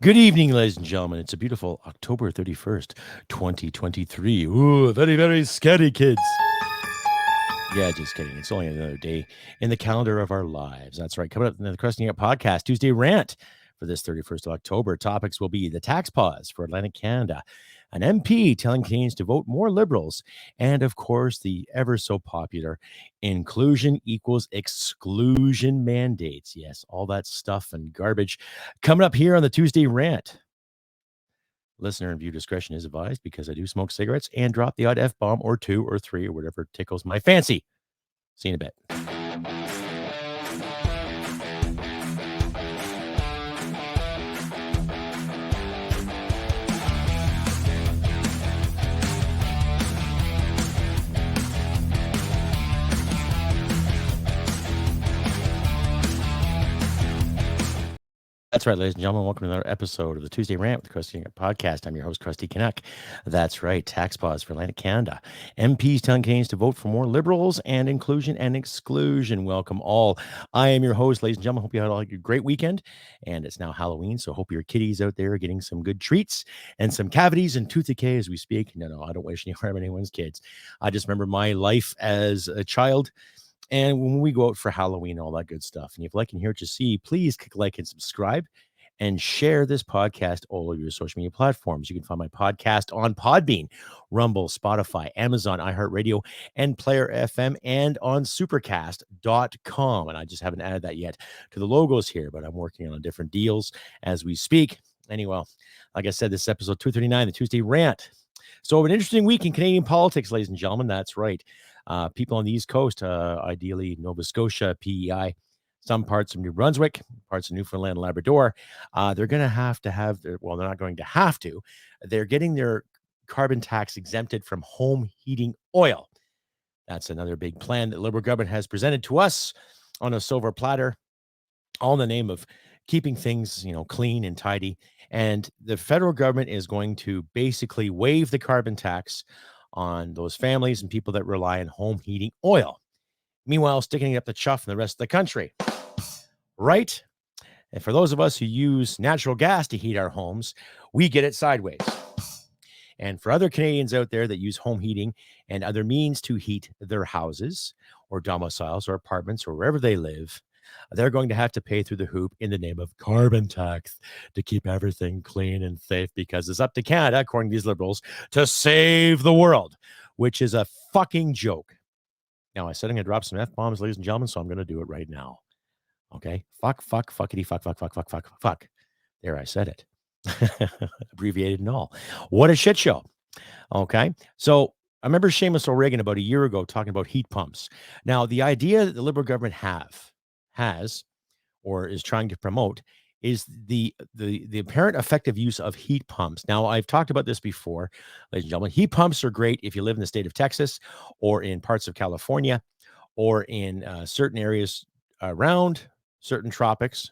Good evening, ladies and gentlemen. It's a beautiful October 31st, 2023. Ooh, very, very scary, kids. Yeah, just kidding. It's only another day in the calendar of our lives. That's right. Coming up in the Crusty podcast, Tuesday Rant for this 31st of October. Topics will be the tax pause for Atlantic Canada, an MP telling Canadians to vote more Liberals, and of course, the ever so popular inclusion equals exclusion mandates. Yes, all that stuff and garbage coming up here on the Tuesday Rant. Listener and view discretion is advised because I do smoke cigarettes and drop the odd F-bomb or two or three or whatever tickles my fancy. See you in a bit. That's right, ladies and gentlemen. Welcome to another episode of the Tuesday Rant with the Crusty podcast. I'm your host, Crusty Canuck. That's right, tax pause for Atlantic Canada. MPs telling Canadians to vote for more Liberals and inclusion and exclusion. Welcome all. I am your host, ladies and gentlemen. Hope you had a great weekend. And it's now Halloween, so hope your kitties out there are getting some good treats and some cavities and tooth decay as we speak. No, I don't wish any harm on anyone's kids. I just remember my life as a child. And when we go out for Halloween, all that good stuff. And if you like and hear what you see, please click like and subscribe and share this podcast all over your social media platforms. You can find my podcast on Podbean, Rumble, Spotify, Amazon, iHeartRadio, and Player FM, and on supercast.com. And I just haven't added that yet to the logos here, but I'm working on different deals as we speak. Anyway, like I said, this is episode 239, the Tuesday Rant. So an interesting week in Canadian politics, ladies and gentlemen. That's right. People on the East Coast, ideally Nova Scotia, PEI, some parts of New Brunswick, parts of Newfoundland and Labrador, they're going to have their, well, they're not going to have to. They're getting their carbon tax exempted from home heating oil. That's another big plan that the Liberal government has presented to us on a silver platter, all in the name of keeping things, clean and tidy. And the federal government is going to basically waive the carbon tax on those families and people that rely on home heating oil. Meanwhile, sticking it up the chuff in the rest of the country. Right? And for those of us who use natural gas to heat our homes, we get it sideways. And for other Canadians out there that use home heating and other means to heat their houses or domiciles or apartments or wherever they live, they're going to have to pay through the hoop in the name of carbon tax to keep everything clean and safe, because it's up to Canada, according to these Liberals, to save the world, which is a fucking joke. Now, I said I'm going to drop some F-bombs, ladies and gentlemen, so I'm going to do it right now. Okay? Fuck, fuckity, fuck. There, I said it. Abbreviated and all. What a shit show. Okay? So I remember Seamus O'Regan about a year ago talking about heat pumps. Now, the idea that the Liberal government has or is trying to promote is the apparent effective use of heat pumps. Now, I've talked about this before, ladies and gentlemen. Heat pumps are great if you live in the state of Texas or in parts of California or in certain areas around certain tropics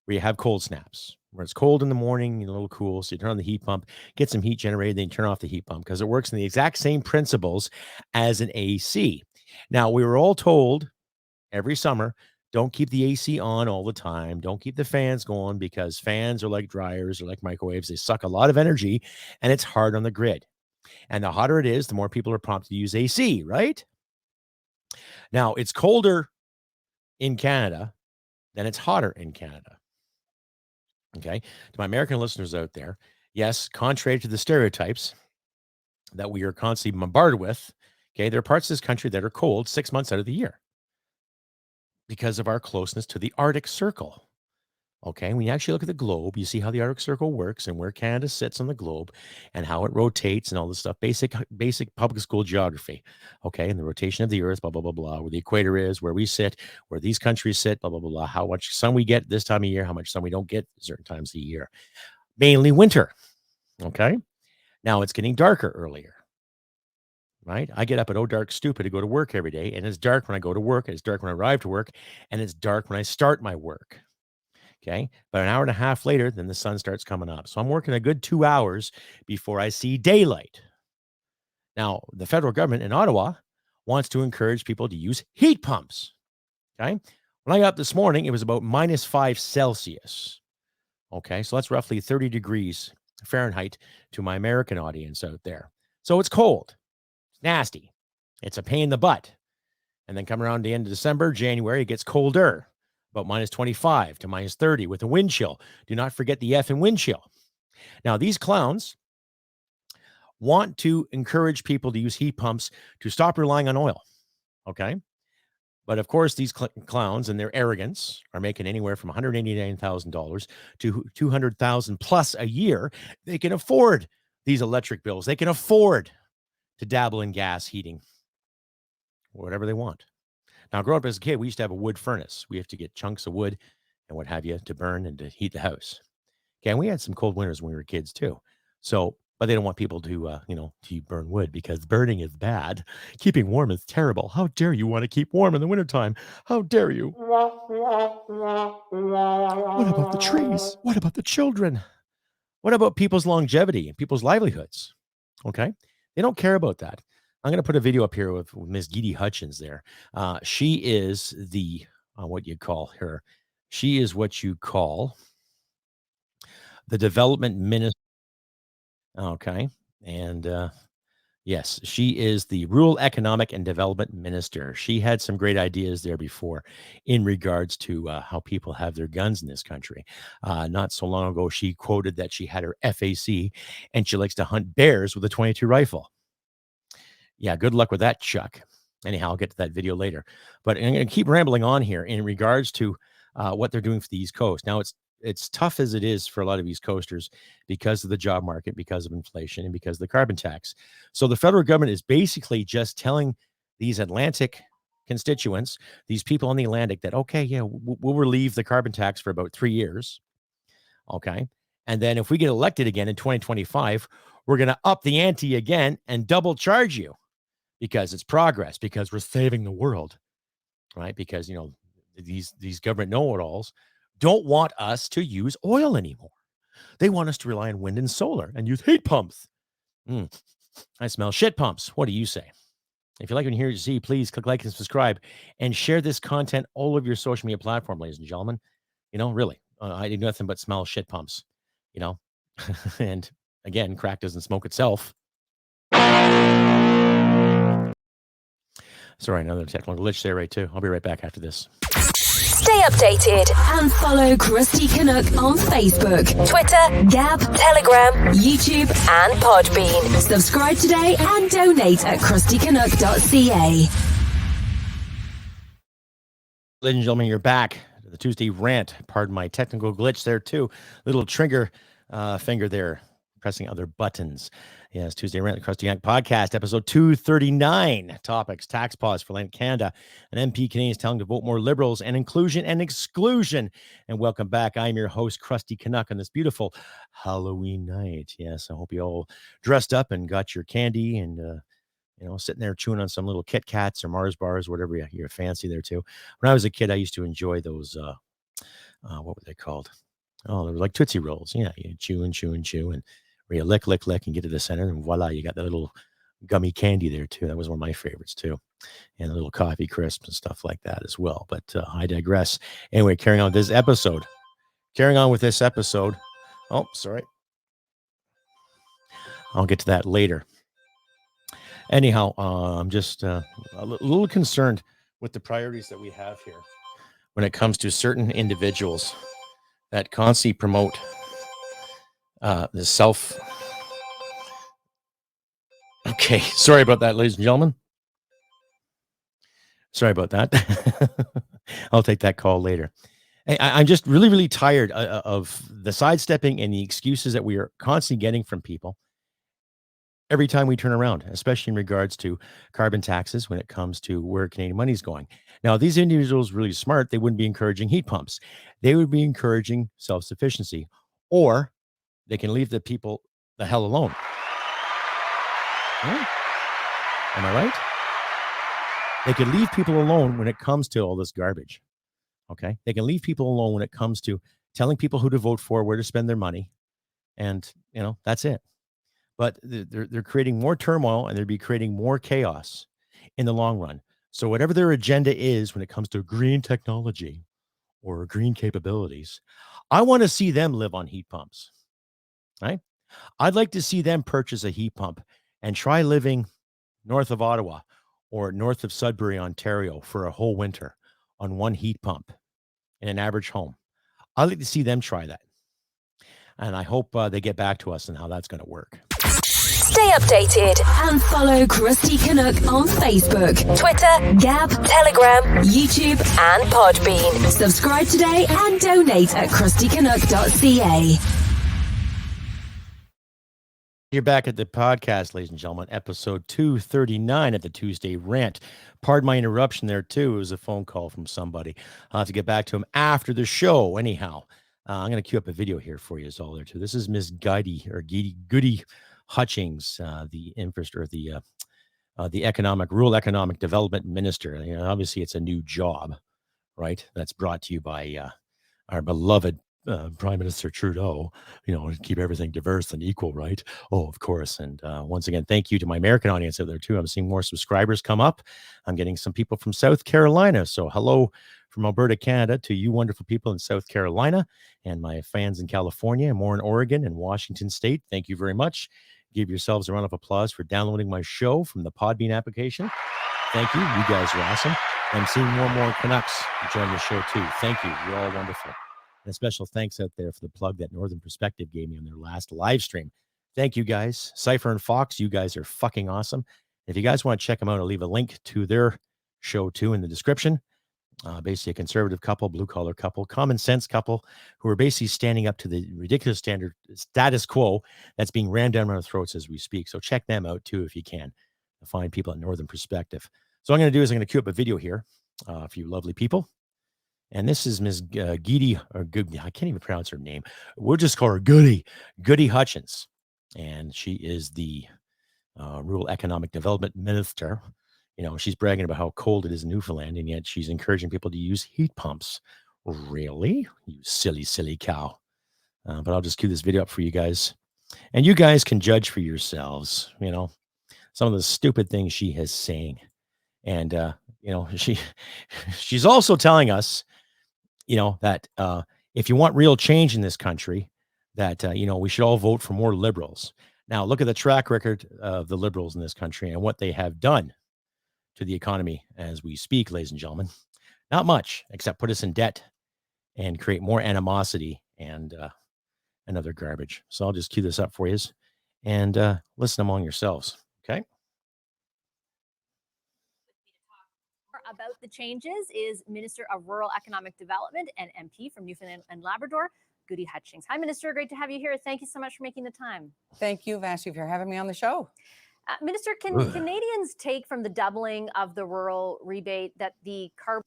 where you have cold snaps, where it's cold in the morning, a little cool. So you turn on the heat pump, get some heat generated, then you turn off the heat pump because it works in the exact same principles as an AC. Now, we were all told every summer, don't keep the AC on all the time. Don't keep the fans going, because fans are like dryers or like microwaves. They suck a lot of energy and it's hard on the grid. And the hotter it is, the more people are prompted to use AC, right? Now, it's colder in Canada than it's hotter in Canada. Okay. To my American listeners out there, yes, contrary to the stereotypes that we are constantly bombarded with, okay, there are parts of this country that are cold 6 months out of the year because of our closeness to the Arctic Circle. Okay, when you actually look at the globe, you see how the Arctic Circle works and where Canada sits on the globe and how it rotates and all this stuff. Basic public school geography. Okay, and the rotation of the Earth, blah, blah, blah, blah, where the equator is, where we sit, where these countries sit, blah, blah, blah, blah, how much sun we get this time of year, how much sun we don't get certain times of the year. Mainly winter. Okay, now it's getting darker earlier. Right? I get up at dark stupid to go to work every day, and it's dark when I go to work, and it's dark when I arrive to work, and it's dark when I start my work. Okay. But an hour and a half later, then the sun starts coming up. So I'm working a good 2 hours before I see daylight. Now, the federal government in Ottawa wants to encourage people to use heat pumps. Okay. When I got up this morning, it was about -5 Celsius. Okay, so that's roughly 30 degrees Fahrenheit to my American audience out there. So it's cold, it's nasty, it's a pain in the butt. And then come around the end of December, January, it gets colder, about minus 25 to minus 30 with a wind chill. Do not forget the F in wind chill. Now, these clowns want to encourage people to use heat pumps to stop relying on oil. Okay. But of course, these clowns and their arrogance are making anywhere from $189,000 to $200,000 plus a year. They can afford these electric bills. They can afford to dabble in gas heating, whatever they want. Now, growing up as a kid, we used to have a wood furnace. We have to get chunks of wood and what have you to burn and to heat the house. Okay, and we had some cold winters when we were kids too. So, but they don't want people to, to burn wood because burning is bad. Keeping warm is terrible. How dare you want to keep warm in the wintertime? How dare you? What about the trees? What about the children? What about people's longevity and people's livelihoods? Okay, they don't care about that. I'm going to put a video up here with Miss Gudie Hutchings there. She is the, what you call her. She is what you call the development minister. Okay. And yes, she is the rural economic and development minister. She had some great ideas there before in regards to how people have their guns in this country. Not so long ago, she quoted that she had her FAC and she likes to hunt bears with a 22 rifle. Yeah, good luck with that, Chuck. Anyhow, I'll get to that video later. But I'm going to keep rambling on here in regards to what they're doing for the East Coast. Now, it's tough as it is for a lot of East Coasters because of the job market, because of inflation, and because of the carbon tax. So the federal government is basically just telling these Atlantic constituents, these people on the Atlantic, that, okay, yeah, we'll relieve the carbon tax for about 3 years. Okay. And then if we get elected again in 2025, we're going to up the ante again and double charge you. Because it's progress, because we're saving the world, right? Because, these government know-it-alls don't want us to use oil anymore. They want us to rely on wind and solar and use heat pumps. I smell shit pumps. What do you say? If you like what you hear, see, please click like and subscribe and share this content all over your social media platform, ladies and gentlemen. Really, I do nothing but smell shit pumps, and again, crack doesn't smoke itself. Sorry, another technical glitch there, right, too. I'll be right back after this. Stay updated and follow Crusty Canuck on Facebook, Twitter, Gab, Telegram, YouTube, and Podbean. Subscribe today and donate at crustycanuck.ca. Ladies and gentlemen, you're back. The Tuesday rant. Pardon my technical glitch there, too. Little trigger finger there, pressing other buttons. Yes, Tuesday Rant, the Crusty Yank Podcast, episode 239. Topics: tax pause for Atlantic Canada. An MP Canadians telling to vote more Liberals, and inclusion and exclusion. And welcome back. I'm your host, Crusty Canuck, on this beautiful Halloween night. Yes, I hope you all dressed up and got your candy and, sitting there chewing on some little Kit Kats or Mars bars, whatever you're fancy there too. When I was a kid, I used to enjoy those, what were they called? Oh, they were like Tootsie Rolls. Yeah, you chew and chew and chew, and where you lick and get to the center, and voila, you got that little gummy candy there too. That was one of my favorites too, and a little coffee crisps and stuff like that as well. But I digress. Anyway, carrying on with this episode. Oh, sorry. I'll get to that later. Anyhow, I'm just a little concerned with the priorities that we have here when it comes to certain individuals that constantly promote the self. Okay, sorry about that, ladies and gentlemen. Sorry about that. I'll take that call later. I'm just really, really tired of the sidestepping and the excuses that we are constantly getting from people every time we turn around, especially in regards to carbon taxes when it comes to where Canadian money is going. Now, these individuals really smart. They wouldn't be encouraging heat pumps. They would be encouraging self-sufficiency, or they can leave the people the hell alone. Yeah. Am I right? They can leave people alone when it comes to all this garbage. Okay. They can leave people alone when it comes to telling people who to vote for, where to spend their money. And, that's it. But they're creating more turmoil, and they'll be creating more chaos in the long run. So whatever their agenda is when it comes to green technology or green capabilities. I want to see them live on heat pumps, right? I'd like to see them purchase a heat pump and try living north of Ottawa or north of Sudbury, Ontario for a whole winter on one heat pump in an average home. I'd like to see them try that. And I hope they get back to us on how that's going to work. Stay updated and follow Crusty Canuck on Facebook, Twitter, Gab, Telegram, YouTube, and Podbean. Subscribe today and donate at crustycanuck.ca. You're back at the podcast, ladies and gentlemen, episode 239 at the Tuesday Rant. Pardon my interruption there, too. It was a phone call from somebody. I'll have to get back to him after the show. Anyhow, I'm going to cue up a video here for you as all there, too. This is Miss Gudie Hutchings, the rural economic development minister. You know, obviously, it's a new job, right? That's brought to you by our beloved Prime Minister Trudeau, to keep everything diverse and equal, right? Oh, of course. And once again, thank you to my American audience out there too. I'm seeing more subscribers come up. I'm getting some people from South Carolina. So hello from Alberta, Canada to you wonderful people in South Carolina and my fans in California and more in Oregon and Washington State. Thank you very much. Give yourselves a round of applause for downloading my show from the Podbean application. Thank you. You guys are awesome. I'm seeing more and more Canucks join the show too. Thank you. You're all wonderful. And a special thanks out there for the plug that Northern Perspective gave me on their last live stream. Thank you guys. Cypher and Fox, you guys are fucking awesome. If you guys want to check them out, I'll leave a link to their show too in the description. Basically a conservative couple, blue collar couple, common sense couple who are basically standing up to the ridiculous status quo that's being rammed down our throats as we speak. So check them out too if you can. Find people at Northern Perspective. So what I'm going to do is I'm going to cue up a video here for you lovely people. And this is Ms. Gudie, I can't even pronounce her name. We'll just call her Gudie Hutchings. And she is the Rural Economic Development Minister. She's bragging about how cold it is in Newfoundland, and yet she's encouraging people to use heat pumps. Really? You silly, silly cow. But I'll just cue this video up for you guys. And you guys can judge for yourselves, some of the stupid things she is saying. And, she's also telling us, that if you want real change in this country, that, we should all vote for more liberals. Now, look at the track record of the liberals in this country and what they have done to the economy as we speak, ladies and gentlemen. Not much, except put us in debt and create more animosity and other garbage. So I'll just cue this up for you and listen among yourselves, okay? About the changes is Minister of Rural Economic Development and MP from Newfoundland and Labrador, Gudie Hutchings. Hi, Minister. Great to have you here. Thank you so much for making the time. Thank you, Vashti, for having me on the show. Minister, can Canadians take from the doubling of the rural rebate that the carbon...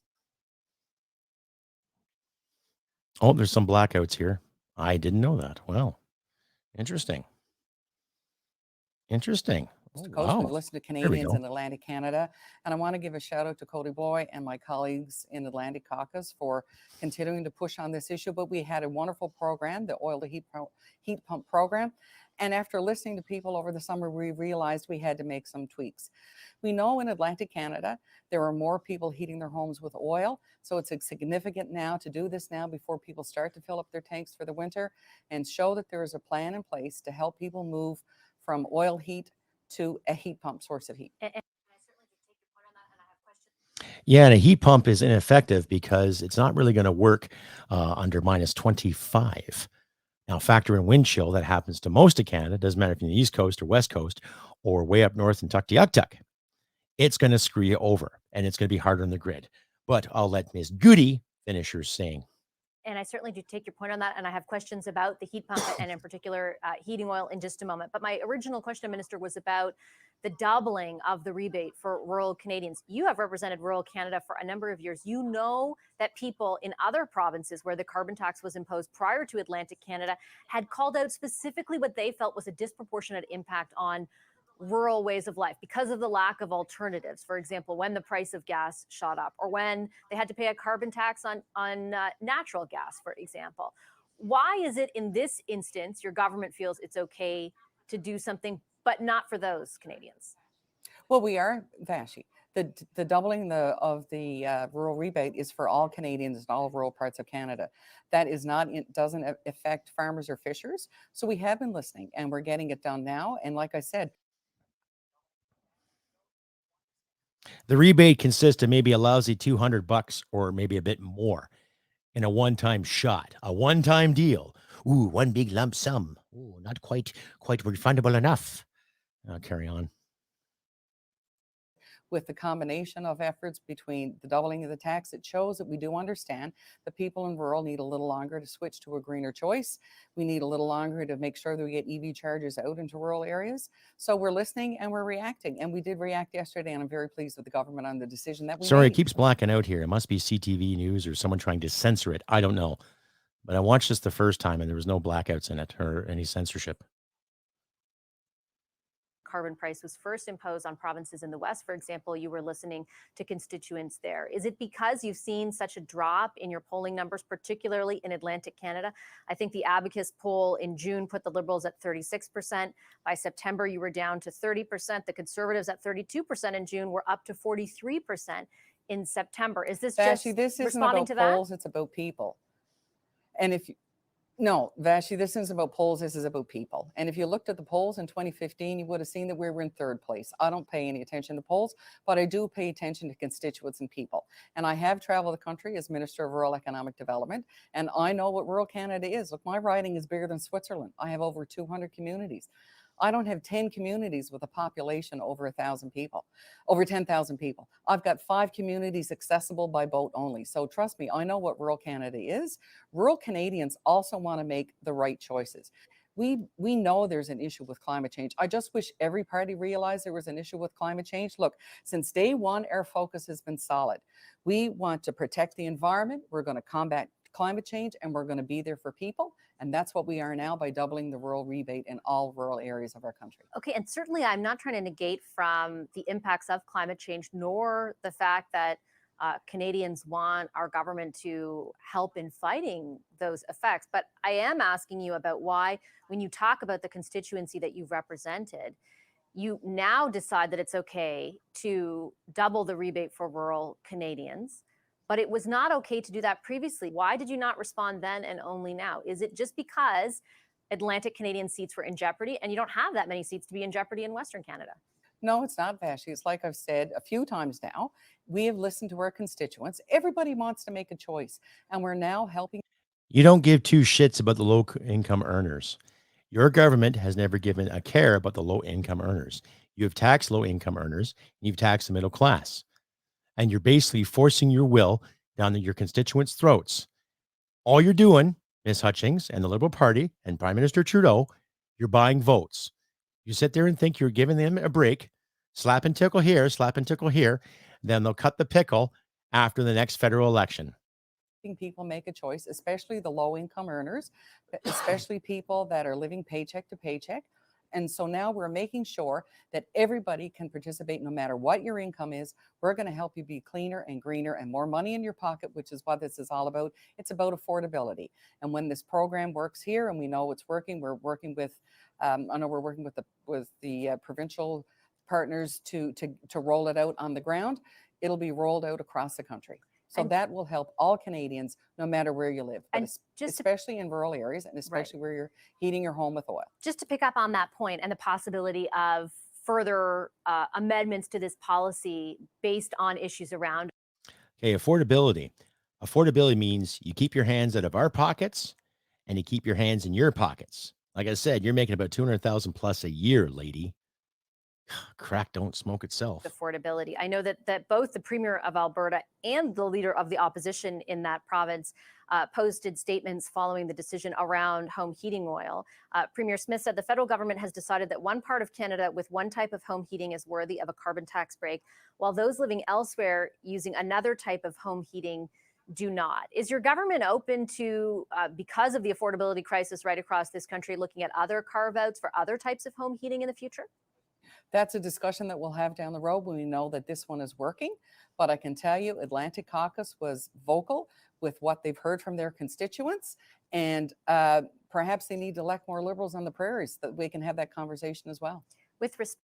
Oh, there's some blackouts here. I didn't know that. Well, interesting. Coast, we've listened to Canadians in Atlantic Canada, and I want to give a shout out to Cody Boy and my colleagues in Atlantic Caucus for continuing to push on this issue. But we had a wonderful program, the oil to heat pump program. And after listening to people over the summer, we realized we had to make some tweaks. We know in Atlantic Canada, there are more people heating their homes with oil. So it's significant now to do this now before people start to fill up their tanks for the winter and show that there is a plan in place to help people move from oil heat to a heat pump source of heat. Yeah, and a heat pump is ineffective because it's not really going to work under minus 25. Now, factor in wind chill that happens to most of Canada. Doesn't matter if you're in the East Coast or West Coast or way up north in Tuktoyaktuk. It's going to screw you over, and it's going to be harder on the grid. But I'll let Ms. Gudie finish her saying. And I certainly do take your point on that. And I have questions about the heat pump and in particular heating oil in just a moment. But my original question, Minister, was about the doubling of the rebate for rural Canadians. You have represented rural Canada for a number of years. You know that people in other provinces where the carbon tax was imposed prior to Atlantic Canada had called out specifically what they felt was a disproportionate impact on rural ways of life because of the lack of alternatives. For example, when the price of gas shot up or when they had to pay a carbon tax on natural gas, for example. Why is it in this instance your government feels it's okay to do something, but not for those Canadians? Well, we are, Vashi. The doubling of the rural rebate is for all Canadians in all rural parts of Canada. That is not, it doesn't affect farmers or fishers. So we have been listening and we're getting it done now. And like I said, the rebate consists of maybe a lousy $200 or maybe a bit more in a one-time shot, a one-time deal. Ooh, one big lump sum. Ooh, not quite refundable enough. I'll carry on. With the combination of efforts between the doubling of the tax, it shows that we do understand that people in rural need a little longer to switch to a greener choice. We need a little longer to make sure that we get EV chargers out into rural areas. So we're listening and we're reacting. And we did react yesterday, and I'm very pleased with the government on the decision that we Sorry, made. it keeps blacking out here. It must be CTV News or someone trying to censor it. I don't know. But I watched this the first time and there was no blackouts in it or any censorship. Carbon price was first imposed on provinces in the West. For example, you were listening to constituents there. Is it because you've seen such a drop in your polling numbers, particularly in Atlantic Canada? I think the Abacus poll in June put the Liberals at 36%. By September, you were down to 30%. The Conservatives at 32% in June were up to 43% in September. Is this just this isn't responding about to that? polls, it's about people. And if you, no, Vashi, this isn't about polls, this is about people. And if you looked at the polls in 2015, you would have seen that we were in third place. I don't pay any attention to polls, but I do pay attention to constituents and people. And I have traveled the country as Minister of Rural Economic Development, and I know what rural Canada is. Look, my riding is bigger than Switzerland. I have over 200 communities. I don't have 10 communities with a population over 1,000 people, over 10,000 people. I've got 5 communities accessible by boat only. So trust me, I know what rural Canada is. Rural Canadians also want to make the right choices. We know there's an issue with climate change. I just wish every party realized there was an issue with climate change. Look, since day one, our focus has been solid. We want to protect the environment. We're going to combat climate change, and we're going to be there for people. And that's what we are now by doubling the rural rebate in all rural areas of our country. Okay, and certainly I'm not trying to negate from the impacts of climate change, nor the fact that Canadians want our government to help in fighting those effects. But I am asking you about why, when you talk about the constituency that you've represented, you now decide that it's okay to double the rebate for rural Canadians, but it was not okay to do that previously. Why did you not respond then and only now? Is it just because Atlantic Canadian seats were in jeopardy and you don't have that many seats to be in jeopardy in Western Canada? No, it's not, Vashi. It's like I've said a few times now. We have listened to our constituents. Everybody wants to make a choice, and we're now helping. You don't give two shits about the low-income earners. Your government has never given a care about the low-income earners. You have taxed low-income earners, and you've taxed the middle class. And you're basically forcing your will down your constituents' throats. All you're doing, Ms. Hutchings and the Liberal Party and Prime Minister Trudeau, you're buying votes. You sit there and think you're giving them a break, slap and tickle here, then they'll cut the pickle after the next federal election. People make a choice, especially the low-income earners, especially people that are living paycheck to paycheck. And so now we're making sure that everybody can participate no matter what your income is. We're going to help you be cleaner and greener and more money in your pocket, which is what this is all about. It's about affordability. And when this program works here, and we know it's working, we're working with, I know we're working with the provincial partners to roll it out on the ground. It'll be rolled out across the country. So that will help all Canadians, no matter where you live, but especially in rural areas, and especially where you're heating your home with oil. Just to pick up on that point and the possibility of further amendments to this policy based on issues around. Okay, affordability. Affordability means you keep your hands out of our pockets and you keep your hands in your pockets. Like I said, you're making about 200,000 plus a year, lady. Crack don't smoke itself. Affordability. I know that both the Premier of Alberta and the Leader of the Opposition in that province posted statements following the decision around home heating oil. Premier Smith said the federal government has decided that one part of Canada with one type of home heating is worthy of a carbon tax break, while those living elsewhere using another type of home heating do not. Is your government open to, because of the affordability crisis right across this country, looking at other carve-outs for other types of home heating in the future? That's a discussion that we'll have down the road when we know that this one is working. But I can tell you, Atlantic Caucus was vocal with what they've heard from their constituents. And perhaps they need to elect more Liberals on the prairies so that we can have that conversation as well. With respect.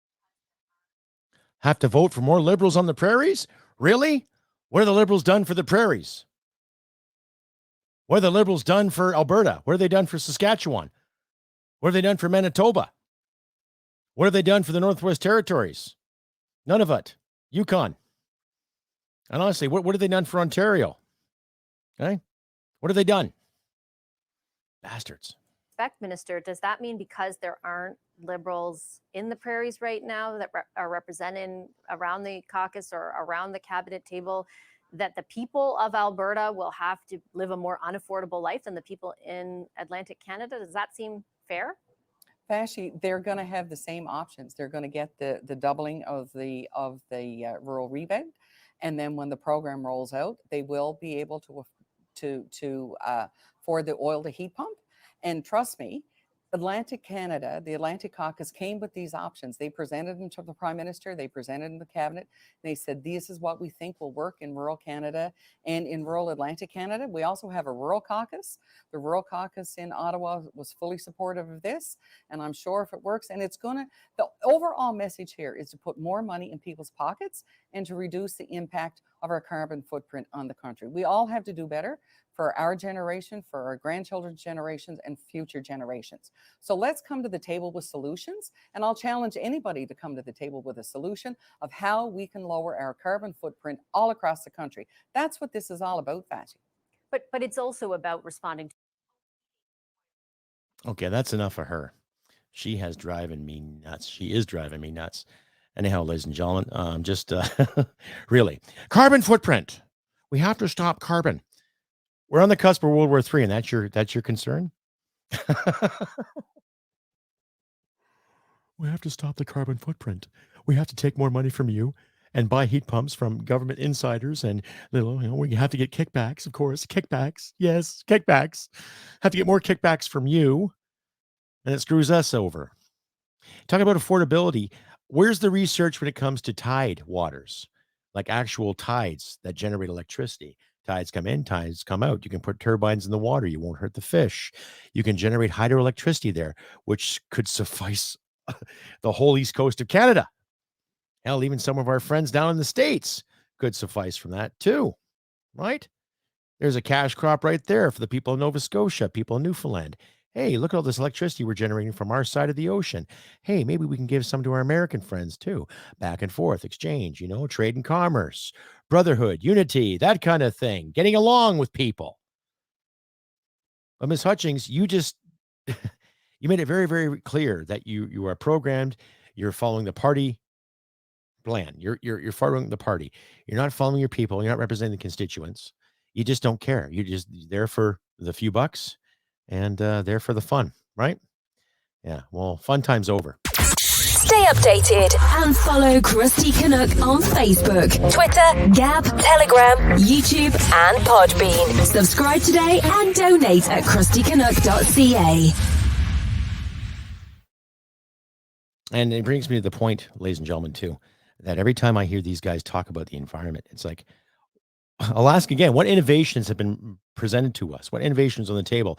have to vote for more Liberals on the prairies? Really? What have the Liberals done for the prairies? What have the Liberals done for Alberta? What have they done for Saskatchewan? What have they done for Manitoba? What have they done for the Northwest Territories? None of it. Yukon. And honestly, what have they done for Ontario? Okay? What have they done? Bastards. Minister, does that mean because there aren't Liberals in the prairies right now that are represented around the caucus or around the cabinet table, that the people of Alberta will have to live a more unaffordable life than the people in Atlantic Canada? Does that seem fair? Vashi, they're going to have the same options. They're going to get the doubling of the rural rebate, and then when the program rolls out, they will be able to afford the oil to heat pump. And trust me, Atlantic Canada, the Atlantic Caucus came with these options. They presented them to the Prime Minister, they presented them to the Cabinet. They said, this is what we think will work in rural Canada and in rural Atlantic Canada. We also have a rural caucus. The rural caucus in Ottawa was fully supportive of this, and I'm sure if it works, and it's going to, the overall message here is to put more money in people's pockets and to reduce the impact of our carbon footprint on the country. We all have to do better for our generation, for our grandchildren's generations, and future generations. So let's come to the table with solutions, and I'll challenge anybody to come to the table with a solution of how we can lower our carbon footprint all across the country. That's what this is all about, Fatty. But it's also about responding to. Okay, that's enough of her. She has driving me nuts. She is driving me nuts. Anyhow, ladies and gentlemen, just really, carbon footprint. We have to stop carbon. We're on the cusp of World War III, and that's your concern? We have to stop the carbon footprint. We have to take more money from you and buy heat pumps from government insiders, and we have to get kickbacks, of course. Kickbacks, yes, kickbacks. Have to get more kickbacks from you, and it screws us over. Talking about affordability, where's the research when it comes to tide waters, like actual tides that generate electricity? Tides come in, tides come out. You can put turbines in the water. You won't hurt the fish. You can generate hydroelectricity there, which could suffice the whole east coast of Canada. Hell, even some of our friends down in the States could suffice from that too, right? There's a cash crop right there for the people in Nova Scotia, people in Newfoundland. Hey, look at all this electricity we're generating from our side of the ocean. Hey, maybe we can give some to our American friends too. Back and forth, exchange, trade and commerce, brotherhood, unity, that kind of thing. Getting along with people. But Ms. Hutchings, you just, you made it very, very clear that you are programmed. You're following the party plan. You're following the party. You're not following your people. You're not representing the constituents. You just don't care. You're just there for the few bucks. And there for the fun, right? Yeah, well, fun time's over. Stay updated and follow Crusty Canuck on Facebook, Twitter, Gab, Telegram, YouTube, and Podbean. Subscribe today and donate at crustycanuck.ca. And it brings me to the point, ladies and gentlemen, too, that every time I hear these guys talk about the environment, it's like, I'll ask again, what innovations have been presented to us? What innovations on the table?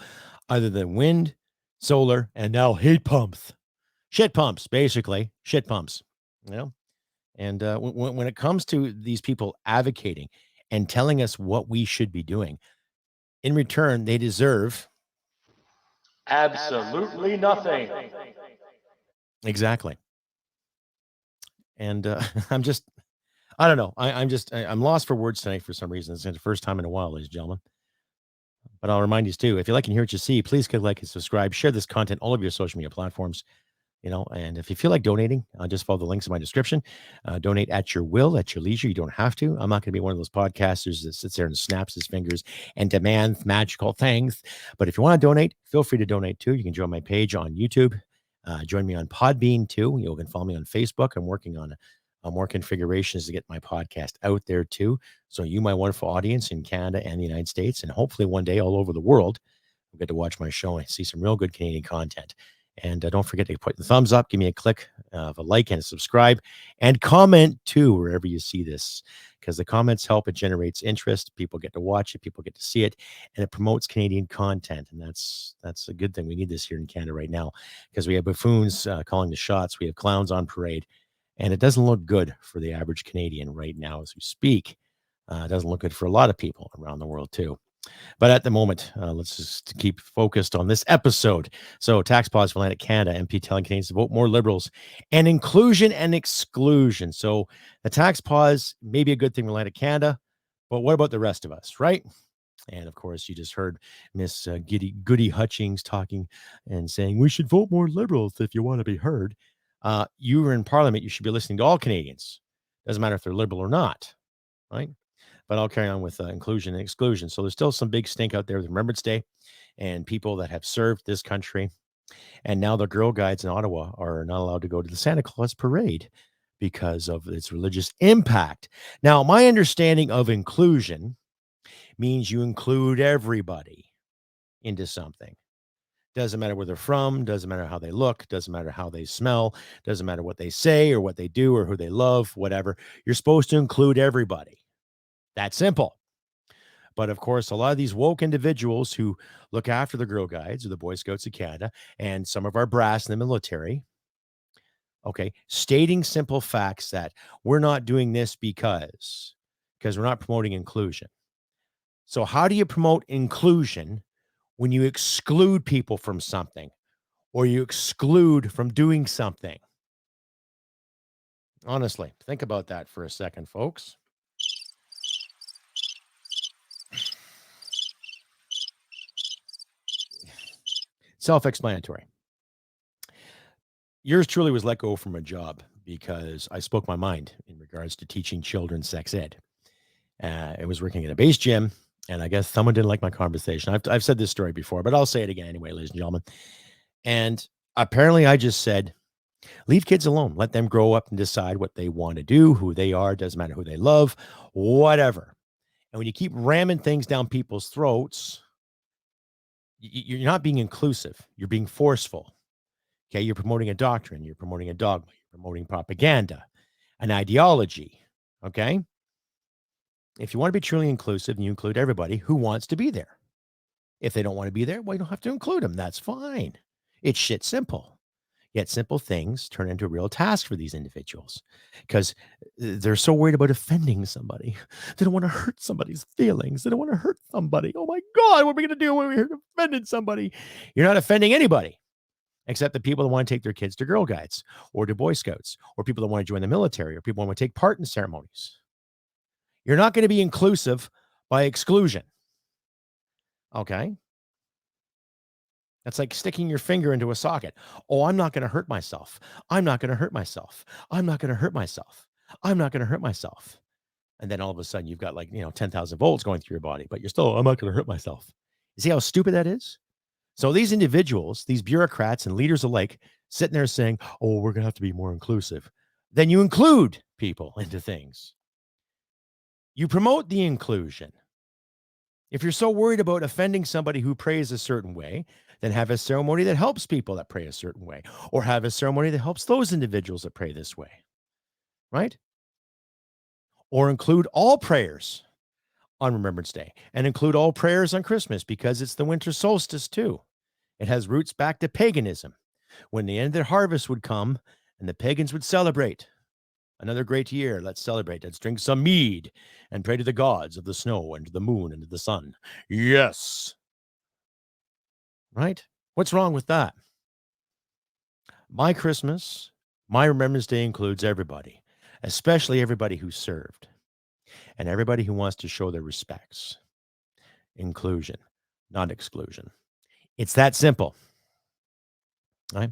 Other than wind, solar, and now heat pumps. Shit pumps, basically. Shit pumps. And when it comes to these people advocating and telling us what we should be doing, in return, they deserve absolutely nothing. Exactly. And I don't know. I'm lost for words tonight for some reason. It's the first time in a while, ladies and gentlemen. But I'll remind you too, if you like and hear what you see, please click like and subscribe. Share this content all over your social media platforms. And if you feel like donating, just follow the links in my description. Donate at your will, at your leisure. You don't have to. I'm not going to be one of those podcasters that sits there and snaps his fingers and demands magical things. But if you want to donate, feel free to donate too. You can join my page on YouTube. Join me on Podbean too. You can follow me on Facebook. I'm working on more configurations to get my podcast out there too. So you, my wonderful audience in Canada and the United States, and hopefully one day all over the world, will get to watch my show and see some real good Canadian content. And don't forget to put the thumbs up, give me a click of a like and a subscribe, and comment too wherever you see this, because the comments help. It generates interest. People get to watch it. People get to see it, and it promotes Canadian content. And that's a good thing. We need this here in Canada right now, because we have buffoons calling the shots. We have clowns on parade. And it doesn't look good for the average Canadian right now as we speak. It doesn't look good for a lot of people around the world too. But at the moment, let's just keep focused on this episode. So, tax pause for Atlantic Canada, MP telling Canadians to vote more Liberals, and inclusion and exclusion. So, the tax pause may be a good thing for Atlantic Canada, but what about the rest of us, right? And of course, you just heard Miss Gudie Hutchings talking and saying we should vote more Liberals if you want to be heard. You are in Parliament. You should be listening to all Canadians. Doesn't matter if they're Liberal or not, right? But I'll carry on with inclusion and exclusion. So there's still some big stink out there with Remembrance Day and people that have served this country. And now the Girl Guides in Ottawa are not allowed to go to the Santa Claus parade because of its religious impact. Now, my understanding of inclusion means you include everybody into something. Doesn't matter where they're from, doesn't matter how they look, doesn't matter how they smell, doesn't matter what they say or what they do or who they love, whatever. You're supposed to include everybody. That's simple. But of course, a lot of these woke individuals who look after the Girl Guides or the Boy Scouts of Canada and some of our brass in the military, okay, stating simple facts that we're not doing this because we're not promoting inclusion. So how do you promote inclusion when you exclude people from something or you exclude from doing something? Honestly, think about that for a second, folks. Self-explanatory. Yours truly was let go from a job because I spoke my mind in regards to teaching children sex ed. I was working at a base gym, and I guess someone didn't like my conversation. I've said this story before, but I'll say it again anyway, ladies and gentlemen. And apparently I just said, leave kids alone. Let them grow up and decide what they want to do, who they are. Doesn't matter who they love, whatever. And when you keep ramming things down people's throats, you're not being inclusive. You're being forceful. Okay. You're promoting a doctrine. You're promoting a dogma. You're promoting propaganda, an ideology. Okay. If you want to be truly inclusive and you include everybody who wants to be there. If they don't want to be there, well, you don't have to include them. That's fine. It's shit simple. Yet simple things turn into a real task for these individuals because they're so worried about offending somebody. They don't want to hurt somebody's feelings. They don't want to hurt somebody. Oh my God, what are we going to do when we offended somebody? You're not offending anybody except the people that want to take their kids to Girl Guides or to Boy Scouts or people that want to join the military or people that want to take part in ceremonies. You're not going to be inclusive by exclusion. Okay. That's like sticking your finger into a socket. Oh, I'm not going to hurt myself. I'm not going to hurt myself. I'm not going to hurt myself. I'm not going to hurt myself. And then all of a sudden you've got 10,000 volts going through your body, but you're still, I'm not going to hurt myself. You see how stupid that is? So these individuals, these bureaucrats and leaders alike sitting there saying, oh, we're going to have to be more inclusive. Then you include people into things. You promote the inclusion. If you're so worried about offending somebody who prays a certain way, then have a ceremony that helps people that pray a certain way, or have a ceremony that helps those individuals that pray this way, right? Or include all prayers on Remembrance Day and include all prayers on Christmas because it's the winter solstice too. It has roots back to paganism when the end of their harvest would come and the pagans would celebrate. Another great year. Let's celebrate. Let's drink some mead and pray to the gods of the snow and to the moon and to the sun. Yes. Right? What's wrong with that? My Christmas, my Remembrance Day includes everybody, especially everybody who served and everybody who wants to show their respects. Inclusion, not exclusion. It's that simple. Right?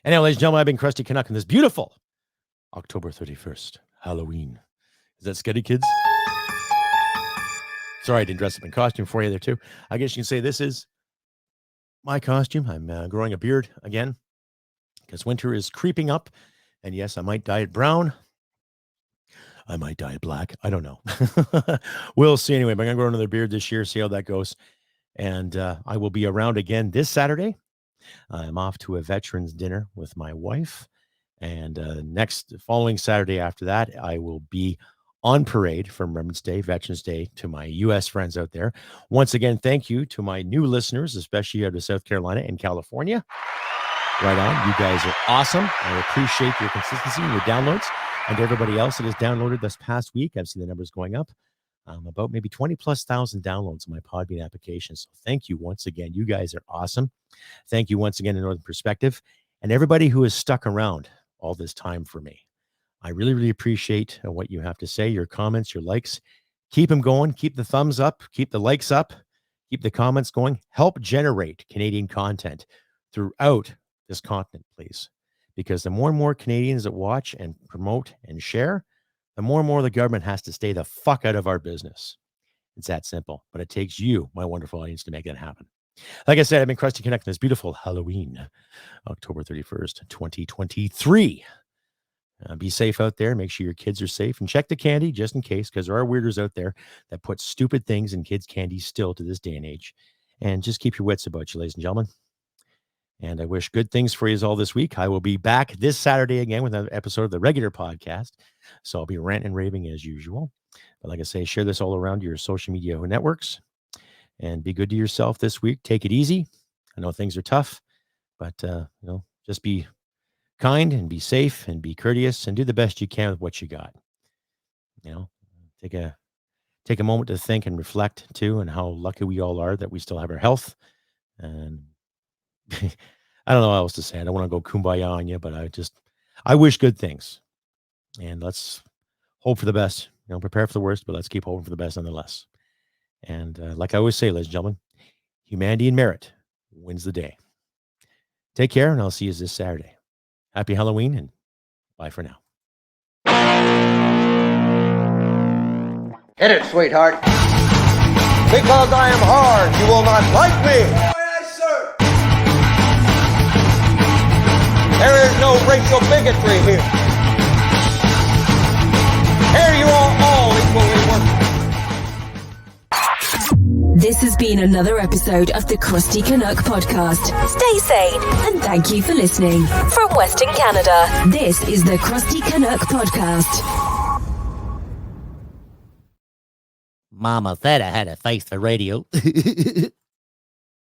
Anyway, ladies and gentlemen, I've been Crusty Canuck in this beautiful October 31st, Halloween. Is that scary, kids? Sorry, I didn't dress up in costume for you there, too. I guess you can say this is my costume. I'm growing a beard again because winter is creeping up. And yes, I might dye it brown. I might dye it black. I don't know. We'll see anyway. But I'm going to grow another beard this year, see how that goes. And I will be around again this Saturday. I'm off to a veterans dinner with my wife. And following Saturday after that, I will be on parade from Remembrance Day, Veterans Day, to my U.S. friends out there. Once again, thank you to my new listeners, especially out of South Carolina and California. Right on. You guys are awesome. I appreciate your consistency and your downloads. And to everybody else that has downloaded this past week, I've seen the numbers going up. About maybe 20,000+ downloads on my Podbean application. So thank you once again. You guys are awesome. Thank you once again to Northern Perspective and everybody who has stuck around all this time for me. I really, really appreciate what you have to say, your comments, your likes. Keep them going. Keep the thumbs up. Keep the likes up. Keep the comments going. Help generate Canadian content throughout this continent, please. Because the more and more Canadians that watch and promote and share, the more and more the government has to stay the fuck out of our business. It's that simple. But it takes you, my wonderful audience, to make that happen. Like I said, I've been Crusty Canuck on this beautiful Halloween, October 31st, 2023. Be safe out there. Make sure your kids are safe. And check the candy just in case, because there are weirdos out there that put stupid things in kids' candy still to this day and age. And just keep your wits about you, ladies and gentlemen. And I wish good things for you all this week. I will be back this Saturday again with another episode of the regular podcast. So I'll be ranting and raving as usual. But like I say, share this all around your social media networks and be good to yourself this week. Take it easy. I know things are tough, but just be kind and be safe and be courteous and do the best you can with what you got. Take a moment to think and reflect too, and how lucky we all are that we still have our health. And I don't know what else to say. I don't want to go kumbaya on you, but I wish good things. And let's hope for the best. Prepare for the worst, but let's keep hoping for the best nonetheless. And like I always say, ladies and gentlemen, humanity and merit wins the day. Take care, and I'll see you this Saturday. Happy Halloween, and bye for now. Hit it, sweetheart. Because I am hard, you will not like me. There is no racial bigotry here. Here you are all equally worthless. This has been another episode of the Crusty Canuck podcast. Stay sane and thank you for listening. From Western Canada, this is the Crusty Canuck podcast. Mama said I had a face for radio.